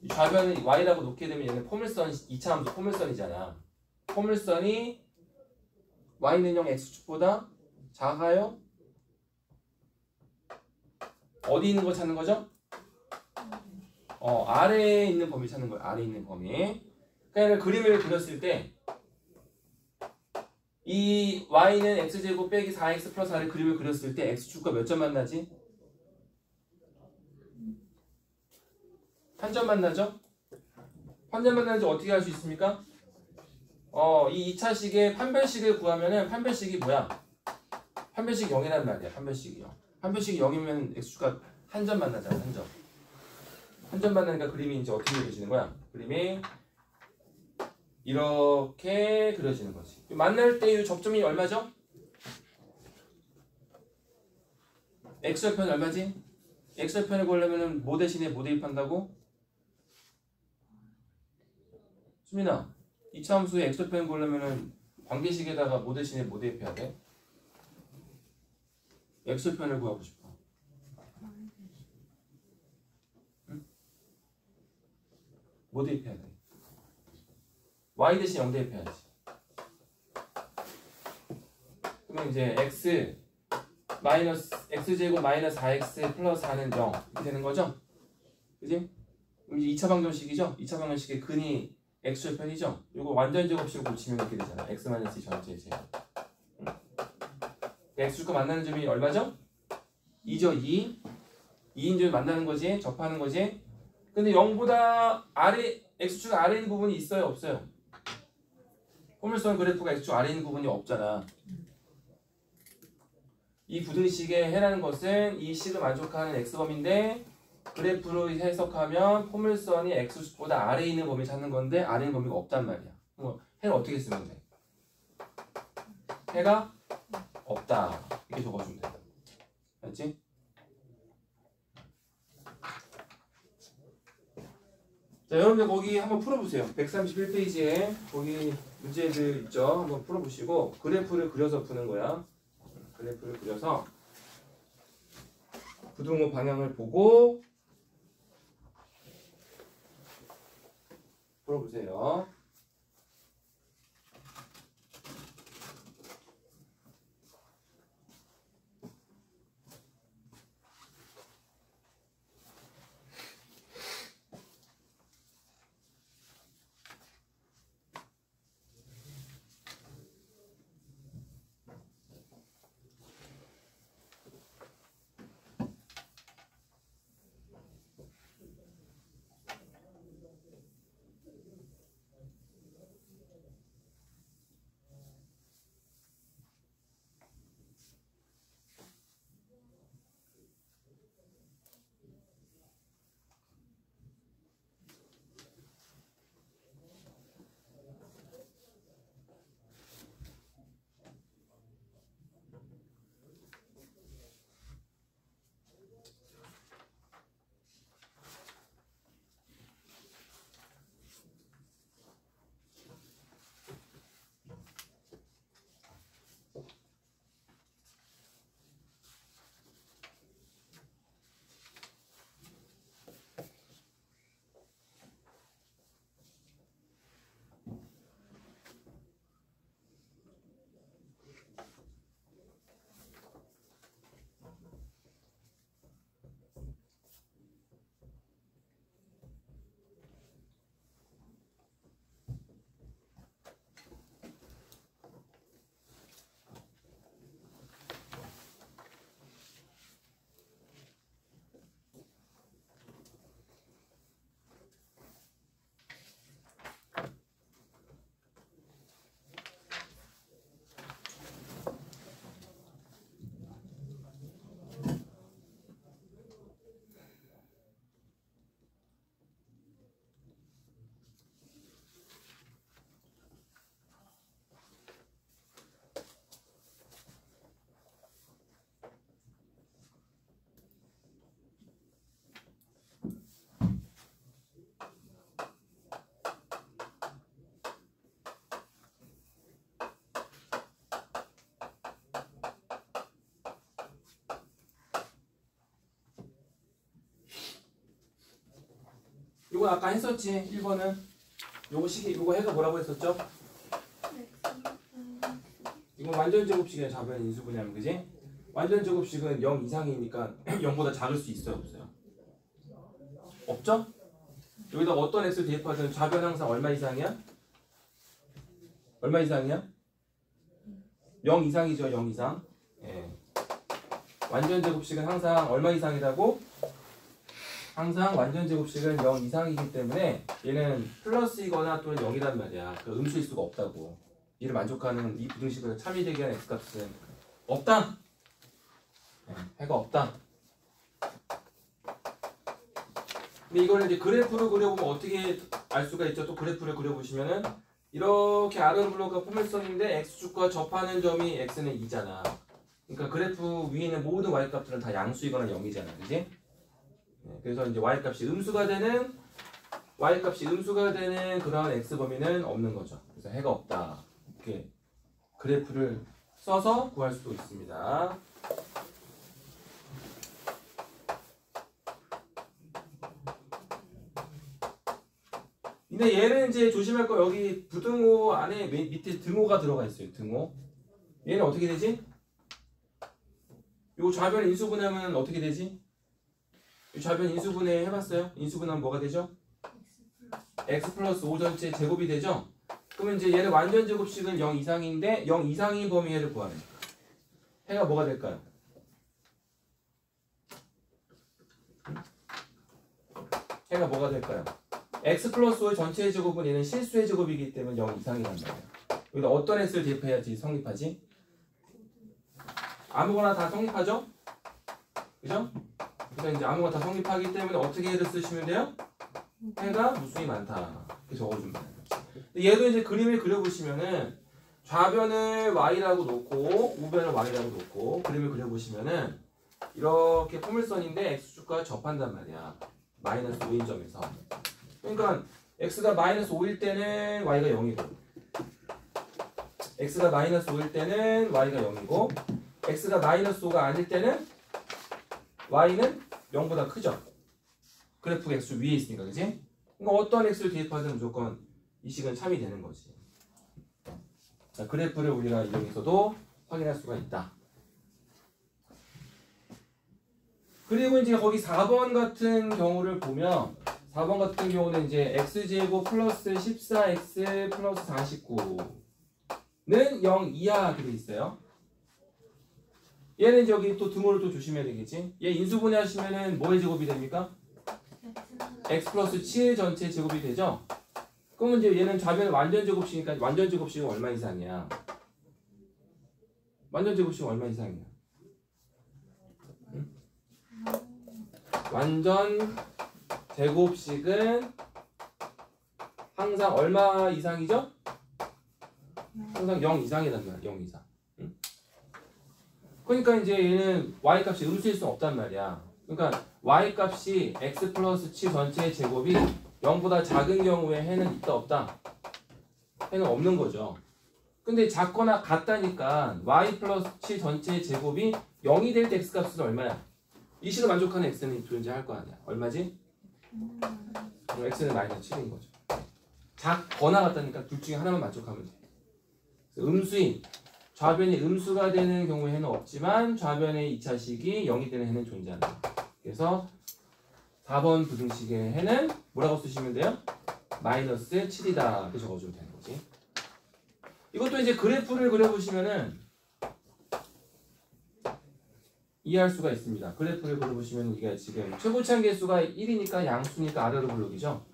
이 좌변을 y라고 놓게 되면 얘는 포물선 2차 함수 포물선이잖아. 포물선이 y는 0 x축보다 작아요? 어디 있는 거 찾는 거죠? 아래에 있는 범위 찾는 거예요. 아래에 있는 범위. 그러니까 그림을 그렸을 때 이 y는 x제곱 빼기 4x 플러스 r의 그림을 그렸을 때 x축과 몇 점 만나지? 한 점 만나죠? 한 점 만나는지 어떻게 할 수 있습니까? 이 2차식의 판별식을 구하면은 판별식이 뭐야? 판별식이 0이란 말이야. 판별식이 0. 판별식이 0이면 x축과 한 점 만나잖아. 한 점. 한 점 만나니까 그림이 이제 어떻게 그려지는 거야? 그림이 이렇게 그려지는 거지. 만날 때 이 접점이 얼마죠? x절편 얼마지? x절편을 구하려면 뭐 대신에 뭐 대입한다고? 수민아, 이차함수의 x절편을 구하려면 관계식에다가 뭐 대신에 뭐 대입해야 돼? x절편을 구하고 싶어. 응? 뭐 대입해야 돼? y 대신 0 대입해야지. 그러면 이제 x제곱 마이너스 4x 플러스 4는 0 이렇게 되는 거죠? 그지? 그럼 이제 2차 방정식이죠? 2차 방정식의 근이 x절편이죠? 이거 완전 제곱식으로 고치면 이렇게 되잖아. x-2 전체 제곱. x축과 만나는 점이 얼마죠? 2죠. 2. 2인 점이 만나는 거지. 접하는 거지. 근데 0보다 아래 x축 아래에 있는 부분이 있어요? 없어요? 포물선 그래프가 x축 아래에 있는 부분이 없잖아. 이 부등식에 해라는 것은 이 식을 만족하는 x범위인데 그래프로 해석하면 포물선이 x축보다 아래에 있는 범위 찾는 건데 아래에 있는 범위가 없단 말이야. 그럼 해를 어떻게 쓰면 돼? 해가 없다. 이렇게 적어주면 돼. 알지? 자, 여러분들 거기 한번 풀어보세요. 131페이지에 거기 문제들 있죠? 한번 풀어보시고 그래프를 그려서 푸는 거야. 그래프를 그려서 부등호 방향을 보고 풀어보세요. 이거 아까 했었지. 1번은 요거 해가 뭐라고 했었죠? 이거 완전 제곱식이야. 좌변 인수분해하면 그지? 완전 제곱식은 0 이상이니까 0보다 작을 수 있어요, 없어요? 없죠? 여기다 어떤 x를 대입하든 좌변 항상 얼마 이상이야? 얼마 이상이야? 0 이상이죠, 0 이상. 예. 완전 제곱식은 항상 얼마 이상이라고? 항상 완전 제곱식은 0 이상이기 때문에 얘는 플러스이거나 또는 0이란 말이야. 그 음수일 수가 없다고. 이를 만족하는 이 부등식을 참이되게 하는 x값은 없다. 네, 해가 없다. 근데 이거는 이제 그래프로 그려보면 어떻게 알 수가 있죠? 또 그래프를 그려보시면은 이렇게 아르 블록과 포물선인데 x축과 접하는 점이 x는 2잖아. 그러니까 그래프 위에 있는 모든 y값들은 다 양수이거나 0이잖아, 그지? 네, 그래서 이제 y값이 음수가 되는 그런 x 범위는 없는 거죠. 그래서 해가 없다. 이렇게 그래프를 써서 구할 수도 있습니다. 근데 얘는 이제 조심할 거 여기 부등호 안에 밑에 등호가 들어가 있어요. 등호. 얘는 어떻게 되지? 요 좌변 인수분해하면 어떻게 되지? 이 좌변 인수분해 해봤어요? 인수분해하면 뭐가 되죠? x 플러스 5 전체 제곱이 되죠? 그러면 이제 얘는 완전 제곱식은 0 이상인데 0 이상인 범위 해를 구하래. 해가 뭐가 될까요? 해가 뭐가 될까요? x 플러스 5의 전체의 제곱은 얘는 실수의 제곱이기 때문에 0 이상이란 말이야. 여기다 어떤 x를 대입해야지 성립하지? 아무거나 다 성립하죠? 그죠? 그래서 이제 아무거나 다 성립하기 때문에 어떻게 해를 쓰시면 돼요? 해가 무수히 많다. 이렇게 적어주면 돼요. 얘도 이제 그림을 그려보시면은 좌변을 y라고 놓고 우변을 y라고 놓고 그림을 그려보시면은 이렇게 포물선인데 x축과 접한단 말이야. 마이너스 5인 점에서. 그러니까 x가 마이너스 5일 때는 y가 0이고 x가 마이너스 5일 때는 y가 0이고 x가 마이너스 5가 아닐 때는 y는 0보다 크죠. 그래프 x 위에 있으니까, 그지? 그러니까 어떤 x를 대입하든 무조건 이 식은 참이 되는 거지. 자, 그래프를 우리가 이용해서도 확인할 수가 있다. 그리고 이제 거기 4번 같은 경우를 보면 4번 같은 경우는 이제 x제곱 플러스 14x 플러스 49는 0 이하 그게 있어요. 얘는 여기 또 등호를 또 조심해야 되겠지. 얘 인수분해 하시면은 뭐의 제곱이 됩니까? x 플러스 7 전체 제곱이 되죠. 그러면 이제 얘는 좌변 완전 제곱식이니까 완전 제곱식은 얼마 이상이야? 완전 제곱식은 얼마 이상이야? 응? 완전 제곱식은 항상 얼마 이상이죠? 항상 0 이상이란 말이야. 0 이상. 응? 그러니까 이제 얘는 y값이 음수일 수 없단 말이야. 그러니까 y값이 x 플러스 7 전체의 제곱이 0보다 작은 경우에 해는 있다 없다? 해는 없는 거죠. 근데 작거나 같다니까 y 플러스 7 전체의 제곱이 0이 될 때 x값은 얼마야? 이 식을 만족하는 x는 존재할 거 아니야. 얼마지? x는 마이너스 7인 거죠. 작거나 같다니까 둘 중에 하나만 만족하면 돼. 음수인 좌변이 음수가 되는 경우에는 없지만 좌변의 2차식이 0이 되는 해는 존재한다. 그래서 4번 부등식의 해는 뭐라고 쓰시면 돼요? 마이너스 7이다. 이렇게 적어주면 되는 거지. 이것도 이제 그래프를 그려보시면은 이해할 수가 있습니다. 그래프를 그려보시면 이게 지금 최고치한 개수가 1이니까 양수니까 아래로 블록이죠.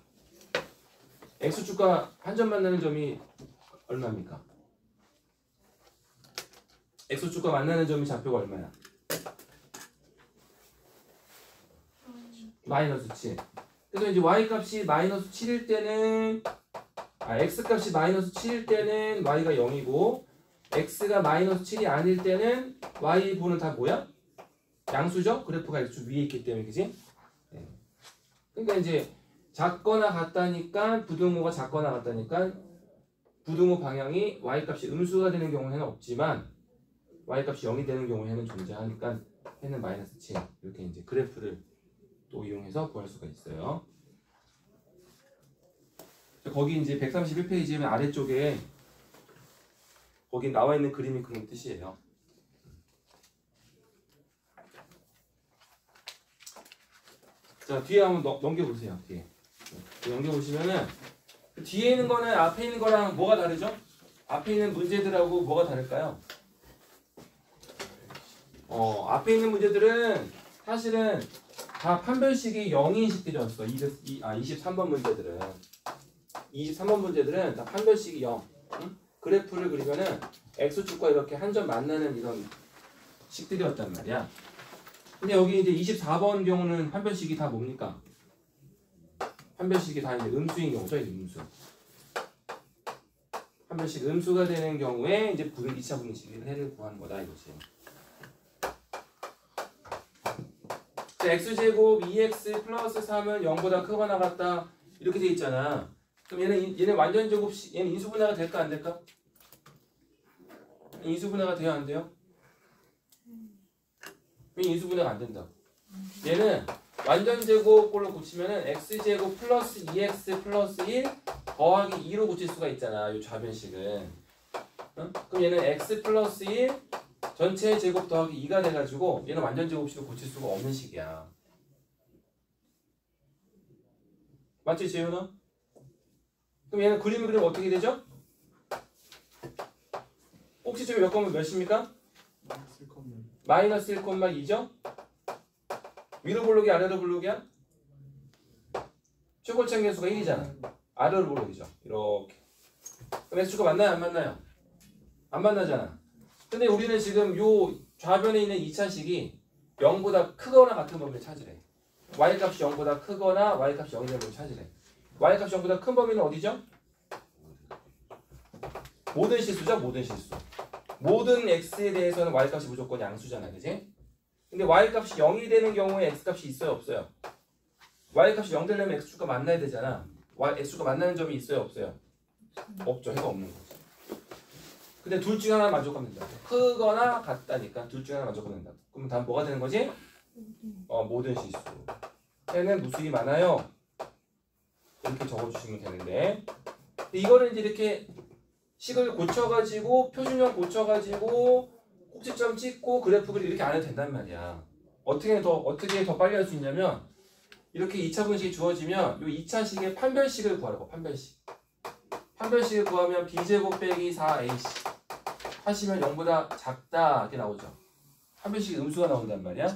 x축과 한 점 만나는 점이 얼마입니까? x축과 만나는 점이 좌표가 얼마야? 마이너스 7. 그래서 이제 y값이 마이너스 7일 때는 x값이 마이너스 7일 때는 y가 0이고 x가 마이너스 7이 아닐 때는 y분은 다 뭐야? 양수죠? 그래프가 x축 위에 있기 때문에, 그지? 네. 그러니까 이제 작거나 같다니까 부등호가 작거나 같다니까 부등호 방향이 y값이 음수가 되는 경우에는 없지만 y값이 0이 되는 경우에는 존재하니까 해는 마이너스 7. 이렇게 이제 그래프를 또 이용해서 구할 수가 있어요. 거기 이제 131페이지면 아래쪽에 거기 나와 있는 그림이 그런 뜻이에요. 자, 뒤에 한번 넘겨보세요. 뒤에 넘겨보시면은 그 뒤에 있는 거는 앞에 있는 거랑 뭐가 다르죠? 앞에 있는 문제들하고 뭐가 다를까요? 앞에 있는 문제들은 사실은 다 판별식이 0인 식들이었어. 23번 문제들은. 23번 문제들은 다 판별식이 0. 응? 그래프를 그리면은 X축과 이렇게 한 점 만나는 이런 식들이었단 말이야. 근데 여기 이제 24번 경우는 판별식이 다 뭡니까? 판별식이 다 이제 음수인 경우죠. 이제 음수. 판별식 음수가 되는 경우에 이제 2차 분식의 해를 구하는 거다 이거지. x제곱 2x 플러스 3은 0보다 크거나 같다 이렇게 돼 있잖아. 그럼 얘는 완전 제곱식, 얘는 인수분해가 될까 안 될까? 인수분해가 돼야 안 돼요? 왜 인수분해가 안 된다? 얘는 완전 제곱꼴로 고치면은 x제곱 플러스 2x 플러스 1 더하기 2로 고칠 수가 있잖아. 이 좌변식은. 어? 그럼 얘는 x 플러스 1 전체 제곱 더하기 2가 돼가지고 얘는 완전 제곱식을 고칠 수가 없는 식이야. 맞지 재윤아? 그럼 얘는 그림을 그리면 어떻게 되죠? 꼭지점이 몇 콤마 몇입니까? 마이너스 1,2죠? 위로 볼록이 아래로 볼록이야? 최고점 개수가 1이잖아. 아래로 볼록이죠. 이렇게. 그럼 x축과 만나요 안 만나요? 안 만나잖아. 근데 우리는 지금 요 좌변에 있는 2차식이 0보다 크거나 같은 범위를 찾으래. y값이 0보다 크거나 y값이 0이 되는 범위를 찾으래. y값이 0보다 큰 범위는 어디죠? 모든 실수죠. 모든 실수. 모든 x에 대해서는 y값이 무조건 양수잖아. 그지? 근데 y값이 0이 되는 경우에 x값이 있어요 없어요? y값이 0 되려면 x축과 만나야 되잖아. x축과 만나는 점이 있어요 없어요? 없죠. 해가 없는 거지. 근데 둘 중에 하나 만족하면 된다. 크거나 같다니까 둘 중에 하나 만족하면 된다. 그럼 다음 뭐가 되는 거지? 모든 실수. 해는 무수히 많아요. 이렇게 적어주시면 되는데 이거는 이제 이렇게 식을 고쳐가지고 표준형 고쳐가지고 꼭지점 찍고 그래프를 이렇게 안 해도 된단 말이야. 어떻게 더 빨리 할 수 있냐면 이렇게 2차 분식이 주어지면 이 2차식의 판별식을 구하라고. 판별식을 구하면 b제곱 빼기 4ac 하시면 0보다 작다 이렇게 나오죠. 판별식 음수가 나온단 말이야.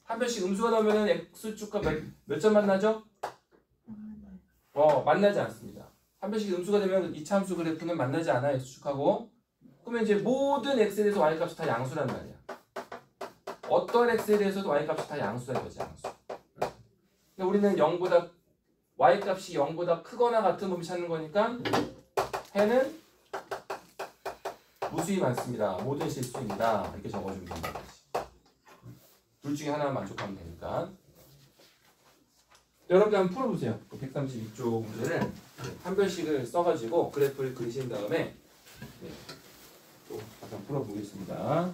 판별식 음수가 나오면은 x축과 몇 점 만나죠? 만나지 않습니다. 판별식 음수가 되면 2차 함수 그래프는 만나지 않아요. x축하고. 그러면 이제 모든 x에 대해서 y값이 다 양수란 말이야. 어떤 x에 대해서도 y값이 다 양수란 거지. 양수. 근데 우리는 y값이 0보다 크거나 같은 범위 찾는 거니까 해는 무수히 많습니다. 모든 실수입니다. 이렇게 적어주면 된다. 둘 중에 하나만 만족하면 되니까. 여러분들 한번 풀어보세요. 132쪽 문제를 판별식을 써가지고 그래프를 그리신 다음에 또 잠깐 풀어보겠습니다.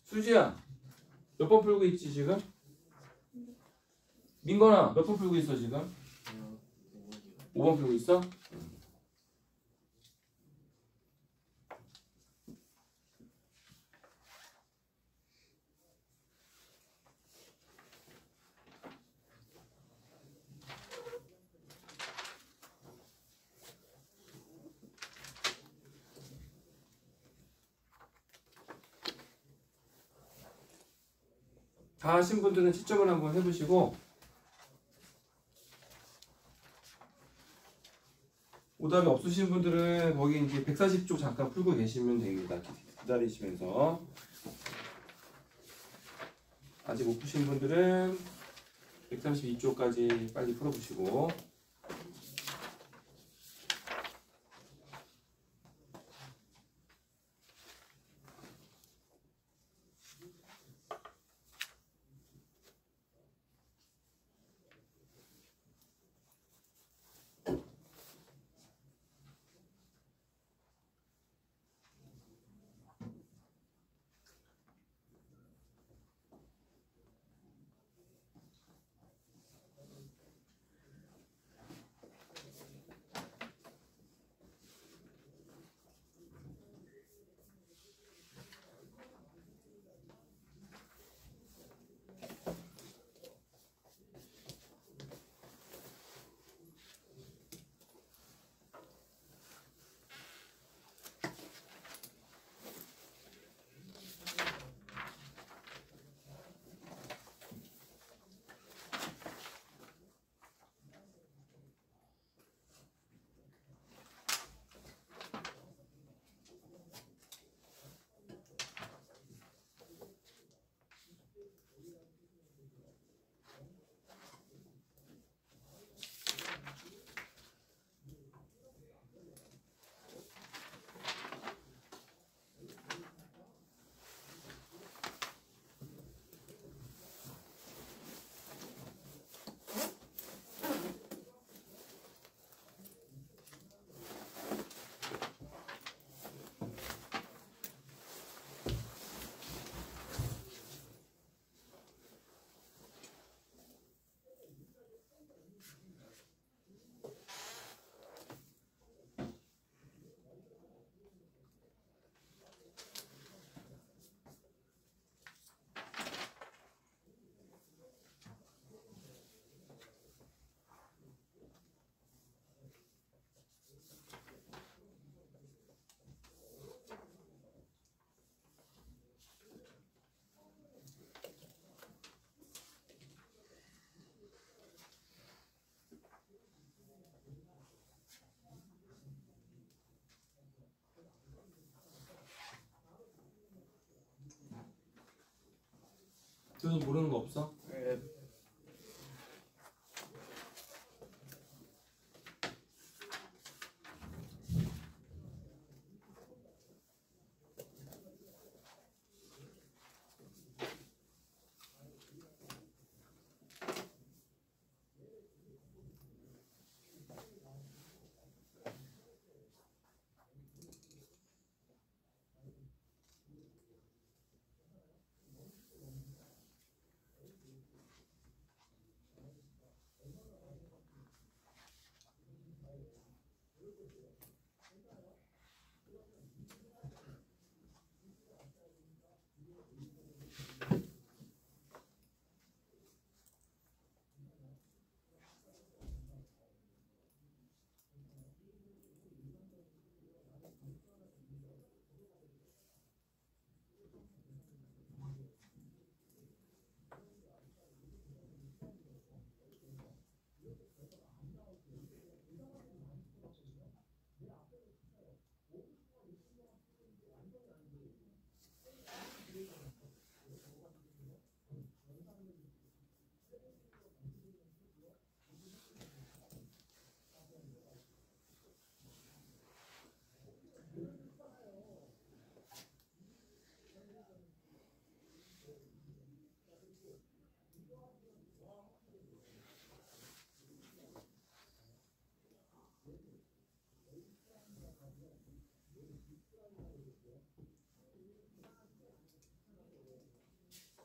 수지야, 몇 번 풀고 있지 지금? 민건아, 몇 번 풀고 있어 지금? 5번 풀고 있어? 다 하신 분들은 시점을 한번 해보시고 오답이 없으신 분들은 거기 이제 140쪽 잠깐 풀고 계시면 됩니다. 기다리시면서 아직 못 푸신 분들은 132쪽까지 빨리 풀어보시고 준이 모르는 거 없어? 네.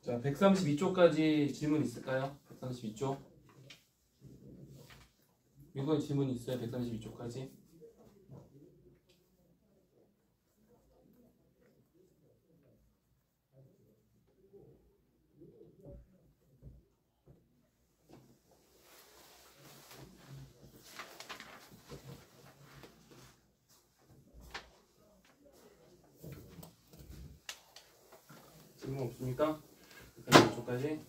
자, 132쪽까지 질문 있을까요? 132쪽. 이건 질문 있어요? 132쪽까지. 질문 없습니까? 132쪽까지.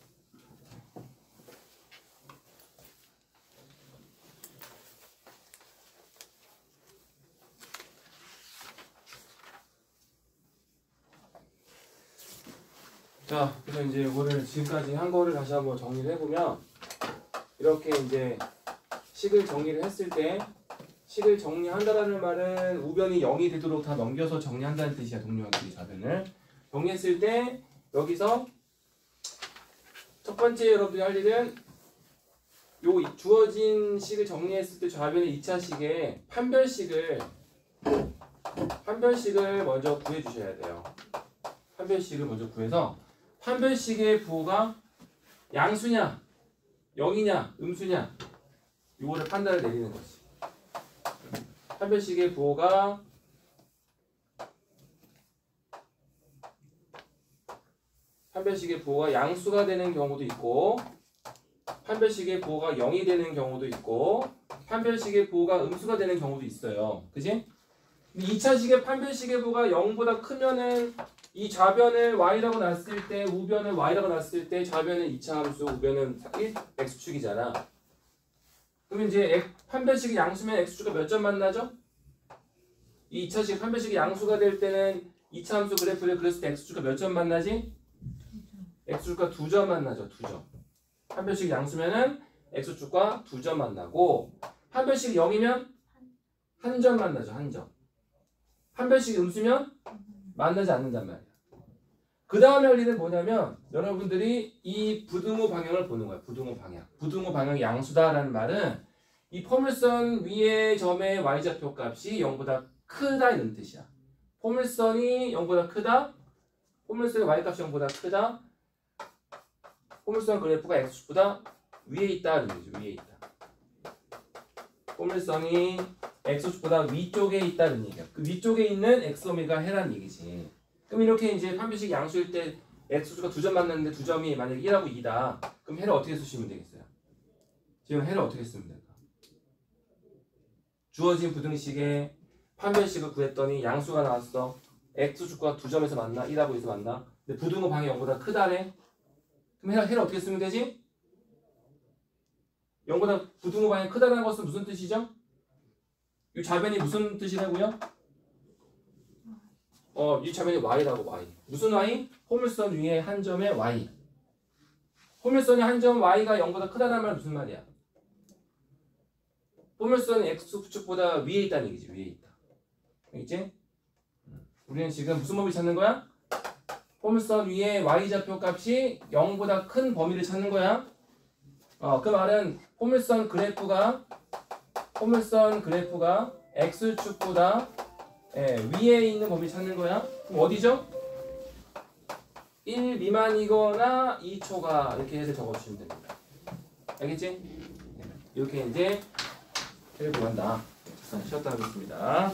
자, 그래서 이제 이거를 지금까지 한 거를 다시 한번 정리를 해보면 이렇게 이제 식을 정리를 했을 때 식을 정리한다라는 말은 우변이 0이 되도록 다 넘겨서 정리한다는 뜻이야. 동료한테 좌변을 정리했을 때 여기서 첫 번째 여러분들이 할 일은 요 주어진 식을 정리했을 때 좌변의 2차 식의 판별식을 먼저 구해 주셔야 돼요. 판별식을 먼저 구해서 판별식의 부호가 양수냐, 0이냐, 음수냐 요거를 판단을 내리는 거지. 판별식의 부호가 양수가 되는 경우도 있고 판별식의 부호가 0이 되는 경우도 있고 판별식의 부호가 음수가 되는 경우도 있어요. 그지? 2차식의 판별식의 부호가 0보다 크면은 이 좌변을 y라고 놨을 때 우변을 y라고 놨을 때 좌변은 2차 함수 우변은 1 x축이잖아. 그러면 이제 판별식이 양수면 x축과 몇 점 만나죠? 이 2차식 판별식이 양수가 될 때는 2차 함수 그래프를 그렸을 때 x축과 몇 점 만나지? x축과 2점 만나죠. 2점. 판별식이 양수면은 x축과 2점 만나고 판별식이 0이면 1점 만나죠. 1점. 판별식이 음수면 만나지 않는단 말이야. 그 다음에 할 일은 뭐냐면 여러분들이 이 부등호 방향을 보는 거야. 부등호 방향. 부등호 방향이 양수다라는 말은 이 포물선 위의 점의 y좌표 값이 0보다 크다 이런 뜻이야. 포물선이 0보다 크다. 포물선의 y값이 0보다 크다. 포물선 그래프가 x축보다 위에 있다 이런 뜻이죠. 위에 있다. 포물선이 x축보다 위쪽에 있다는 얘기야. 그 위쪽에 있는 x오메가 해라는 얘기지. 그럼 이렇게 이제 판별식 양수일 때 x축과 2점 만났는데 2점이 만약에 1하고 2다. 그럼 해를 어떻게 쓰시면 되겠어요? 지금 해를 어떻게 쓰면 될까? 주어진 부등식에 판별식을 구했더니 양수가 나왔어. x축과 2점에서 만나? 1하고 2에서 만나? 근데 부등호 방이 0보다 크다네? 그럼 해를 어떻게 쓰면 되지? 0보다 부등호 방이 크다는 것은 무슨 뜻이죠? 이 좌변이 무슨 뜻이라고요? 이 좌변이 y라고 y. 무슨 y? 포물선 위에 한 점의 y. 포물선의 한 점 y가 0보다 크다는 말 무슨 말이야? 포물선은 x축보다 위에 있다는 얘기지. 위에 있다. 알겠지? 우리는 지금 무슨 범위 찾는 거야? 포물선 위에 y좌표 값이 0보다 큰 범위를 찾는 거야. 그 말은 포물선 그래프가 x축보다 위에 있는 범위 찾는 거야. 그럼 어디죠? 1 미만이거나 2초가 이렇게 해서 적어주시면 됩니다. 알겠지? 이렇게 이제 해를 구한다. 쉬었다 하겠습니다.